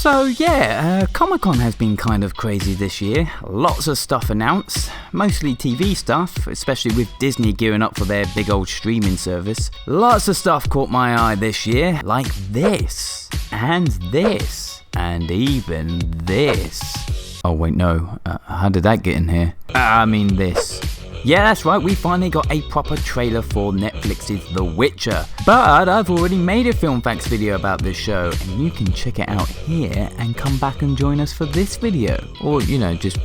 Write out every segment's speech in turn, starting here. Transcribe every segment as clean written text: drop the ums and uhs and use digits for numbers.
So yeah, Comic-Con has been kind of crazy this year. Lots of stuff announced, mostly TV stuff, especially with Disney gearing up for their big old streaming service. Lots of stuff caught my eye this year, like this, and this, and even this. Oh wait, no, how did that get in here? I mean this. Yeah, that's right, we finally got a proper trailer for Netflix's The Witcher. But I've already made a Film Facts video about this show, and you can check it out here and come back and join us for this video. Or, you know, just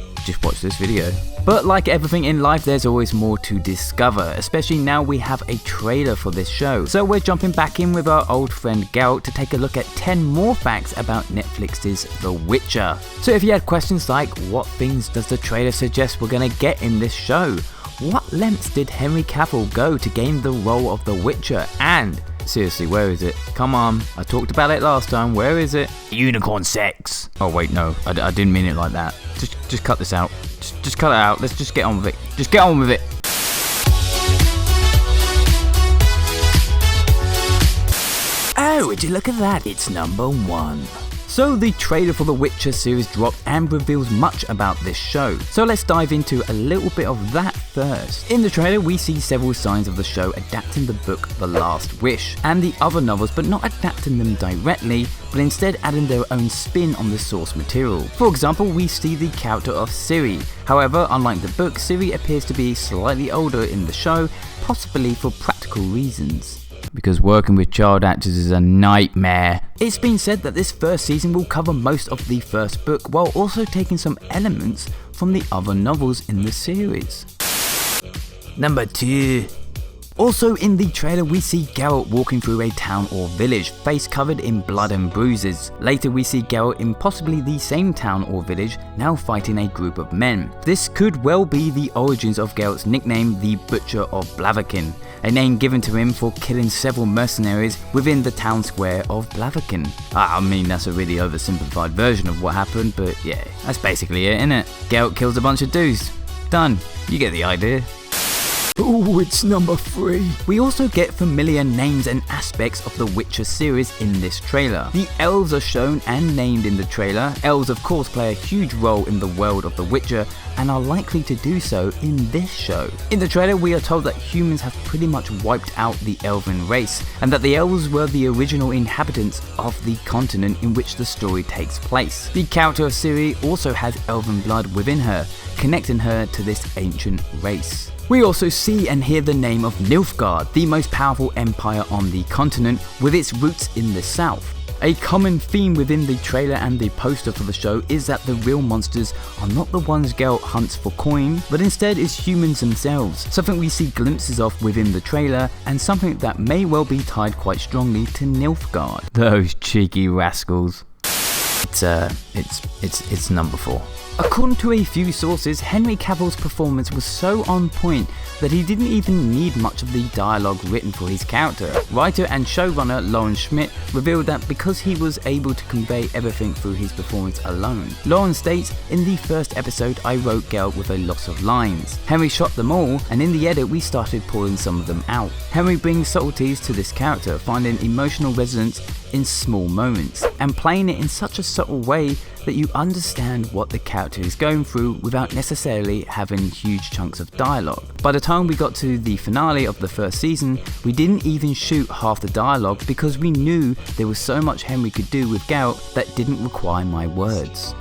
watch this video. But like everything in life, there's always more to discover, especially now we have a trailer for this show. So we're jumping back in with our old friend Garalt to take a look at 10 more facts about Netflix's The Witcher. So if you had questions like, what things does the trailer suggest we're gonna get in this show? What lengths did Henry Cavill go to gain the role of The Witcher? And, seriously, where is it? Come on, I talked about it last time, where is it? Unicorn sex! Oh wait, no, I didn't mean it like that. Just cut this out. Just cut it out, let's just get on with it. Just get on with it! Oh, would you look at that? It's number 1. So the trailer for The Witcher series dropped and reveals much about this show. So let's dive into a little bit of that first. In the trailer we see several signs of the show adapting the book The Last Wish and the other novels, but not adapting them directly, but instead adding their own spin on the source material. For example, we see the character of Ciri. However, unlike the book, Ciri appears to be slightly older in the show, possibly for practical reasons. Because working with child actors is a nightmare. It's been said that this first season will cover most of the first book while also taking some elements from the other novels in the series. Number 2. Also in the trailer we see Garalt walking through a town or village, face covered in blood and bruises. Later we see Garalt in possibly the same town or village, now fighting a group of men. This could well be the origins of Garalt's nickname, the Butcher of Blaviken, a name given to him for killing several mercenaries within the town square of Blaviken. I mean, that's a really oversimplified version of what happened, but yeah, that's basically it, innit? Garalt kills a bunch of dudes. Done. You get the idea. Ooh, it's number 3. We also get familiar names and aspects of the Witcher series in this trailer. The elves are shown and named in the trailer. Elves of course play a huge role in the world of the Witcher and are likely to do so in this show. In the trailer we are told that humans have pretty much wiped out the elven race and that the elves were the original inhabitants of the continent in which the story takes place. The character of Ciri also has elven blood within her, connecting her to this ancient race. We also see and hear the name of Nilfgaard, the most powerful empire on the continent, with its roots in the south. A common theme within the trailer and the poster for the show is that the real monsters are not the ones Garalt hunts for coin, but instead is humans themselves, something we see glimpses of within the trailer and something that may well be tied quite strongly to Nilfgaard. Those cheeky rascals. It's number 4. According to a few sources, Henry Cavill's performance was so on point that he didn't even need much of the dialogue written for his character. Writer and showrunner Lauren Schmidt revealed that because he was able to convey everything through his performance alone. Lauren states, in the first episode I wrote Garalt with a lot of lines. Henry shot them all, and in the edit we started pulling some of them out. Henry brings subtleties to this character, finding emotional resonance in small moments, and playing it in such a subtle way that you understand what the character is going through without necessarily having huge chunks of dialogue. By the time we got to the finale of the first season, we didn't even shoot half the dialogue because we knew there was so much Henry could do with Garalt that didn't require my words.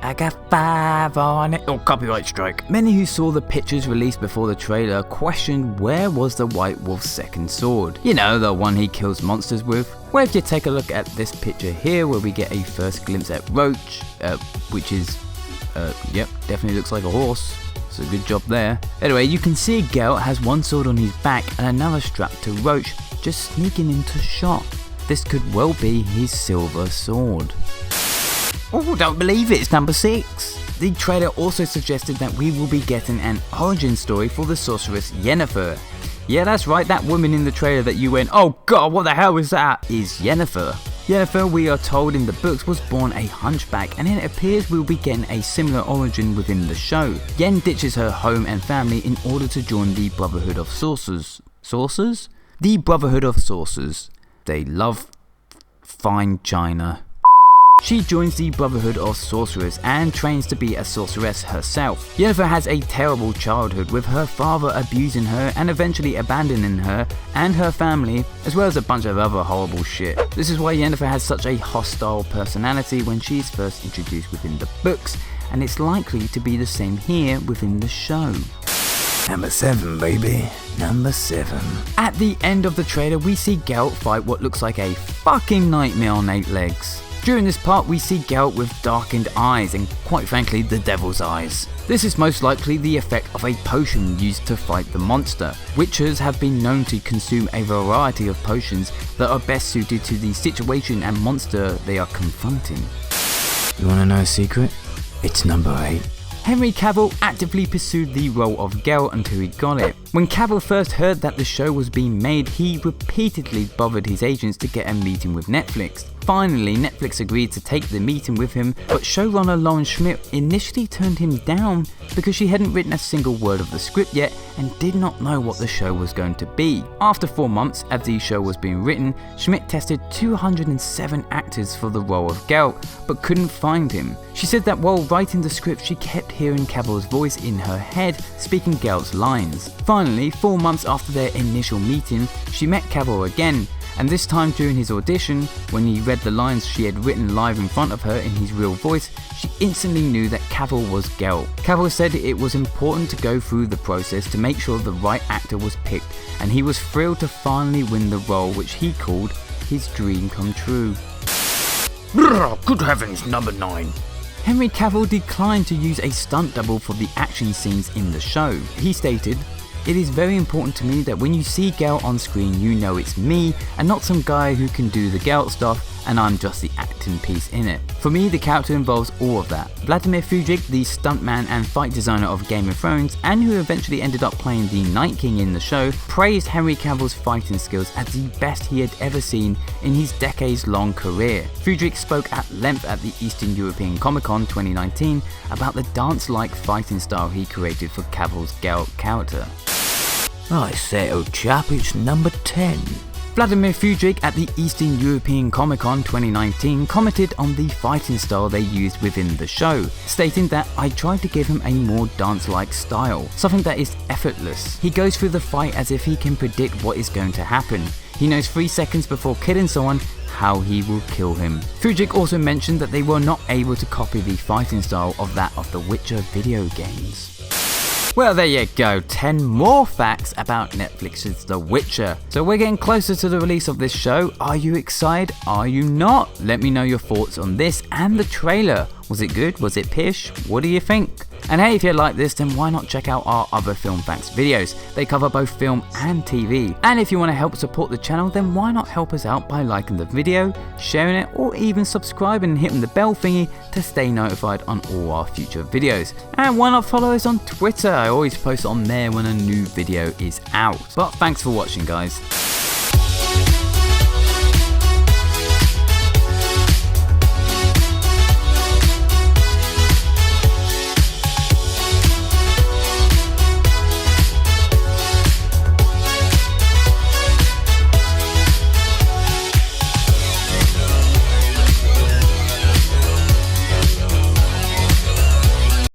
I got 5 on it. Oh, copyright strike. Many who saw the pictures released before the trailer questioned where was the White Wolf's second sword. You know, the one he kills monsters with. Well, if you take a look at this picture here where we get a first glimpse at Roach, which is, yep, definitely looks like a horse. So good job there. Anyway, you can see Garalt has one sword on his back and another strapped to Roach, just sneaking into shot. This could well be his silver sword. Oh, don't believe it, it's number 6. The trailer also suggested that we will be getting an origin story for the sorceress Yennefer. Yeah, that's right, that woman in the trailer that you went, oh god, what the hell is that? Is Yennefer. Yennefer, we are told in the books, was born a hunchback, and it appears we'll be getting a similar origin within the show. Yen ditches her home and family in order to join the Brotherhood of Sorcerers. Sorcerers? The Brotherhood of Sorcerers. They love fine china. She joins the Brotherhood of Sorcerers and trains to be a sorceress herself. Yennefer has a terrible childhood, with her father abusing her and eventually abandoning her and her family, as well as a bunch of other horrible shit. This is why Yennefer has such a hostile personality when she is first introduced within the books, and it's likely to be the same here within the show. Number 7, baby. Number 7. At the end of the trailer, we see Garalt fight what looks like a fucking nightmare on 8 legs. During this part, we see Garalt with darkened eyes and, quite frankly, the devil's eyes. This is most likely the effect of a potion used to fight the monster. Witchers have been known to consume a variety of potions that are best suited to the situation and monster they are confronting. You wanna know a secret? It's number 8. Henry Cavill actively pursued the role of Garalt until he got it. When Cavill first heard that the show was being made, he repeatedly bothered his agents to get a meeting with Netflix. Finally, Netflix agreed to take the meeting with him, but showrunner Lauren Schmidt initially turned him down because she hadn't written a single word of the script yet and did not know what the show was going to be. After 4 months, as the show was being written, Schmidt tested 207 actors for the role of Garalt, but couldn't find him. She said that while writing the script, she kept hearing Cavill's voice in her head, speaking Geralt's lines. Finally, 4 months after their initial meeting, she met Cavill again, and this time during his audition, when he read the lines she had written live in front of her in his real voice, she instantly knew that Cavill was Garalt. Cavill said it was important to go through the process to make sure the right actor was picked, and he was thrilled to finally win the role, which he called his dream come true. Good heavens, number 9. Henry Cavill declined to use a stunt double for the action scenes in the show. He stated, "It is very important to me that when you see Garalt on screen, you know it's me and not some guy who can do the Garalt stuff and I'm just the acting piece in it. For me, the character involves all of that." Vladimir Fudrik, the stuntman and fight designer of Game of Thrones, and who eventually ended up playing the Night King in the show, praised Henry Cavill's fighting skills as the best he had ever seen in his decades-long career. Fudrik spoke at length at the Eastern European Comic Con 2019 about the dance-like fighting style he created for Cavill's Garalt character. I say, old chap, it's number 10. Vladimir Fudrik at the Eastern European Comic Con 2019 commented on the fighting style they used within the show, stating that "I tried to give him a more dance-like style, something that is effortless. He goes through the fight as if he can predict what is going to happen. He knows 3 seconds before killing someone how he will kill him." Fudrik also mentioned that they were not able to copy the fighting style of that of the Witcher video games. Well, there you go, 10 more facts about Netflix's The Witcher. So we're getting closer to the release of this show. Are you excited? Are you not? Let me know your thoughts on this and the trailer. Was it good? Was it pish? What do you think? And hey, if you like this, then why not check out our other Film Facts videos? They cover both film and TV. And if you want to help support the channel, then why not help us out by liking the video, sharing it, or even subscribing and hitting the bell thingy to stay notified on all our future videos. And why not follow us on Twitter? I always post on there when a new video is out. But thanks for watching, guys.